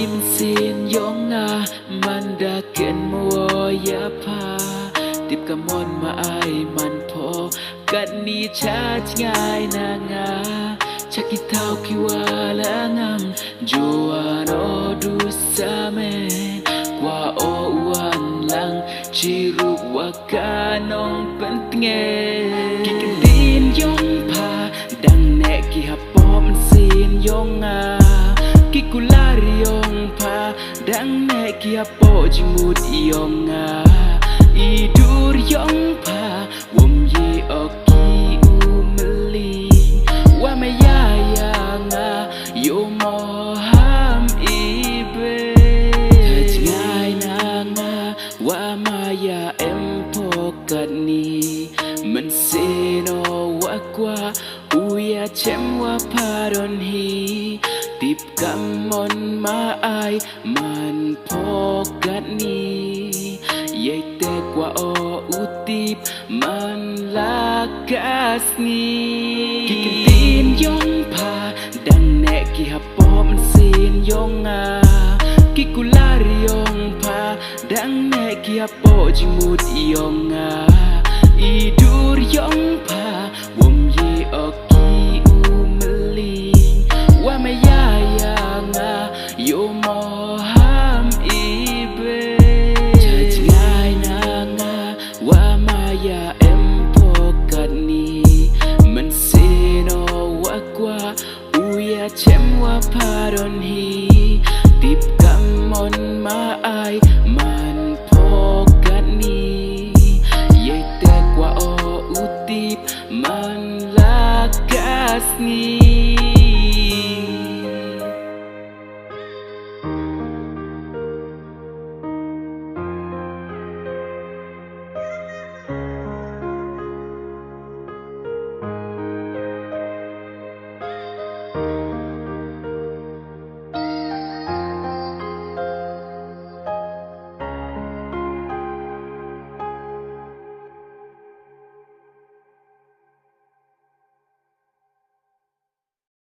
im xin yong à man đã kiện mua ya pa tiếp cầm môn mà ai man po cắt ni cha ngay na nga chắc ít thao khi qua lá ngam jua no du sa me qua o uan lang chỉ ru qua ca nong pen nghe kí tin yong pa đằng nè kí hấp bom xin yong à kí kulari yong pa đằng nè kí hấp bo jimut yong à idur yong pa wom ye oki umeli wa me ya nga yo mo ham ibe thật ngay na nga wa ma ya em pokat ni mình sẽ no wa qua uya chem wa paron hi tip kamon ma ai man pokat ni yai te qua o utip man lakas ni ki tin yong pa dang ne ki hapom sin yong a ki kulari yong pa dang ne ki hapo jimut yong a idur yong pa wom ye ok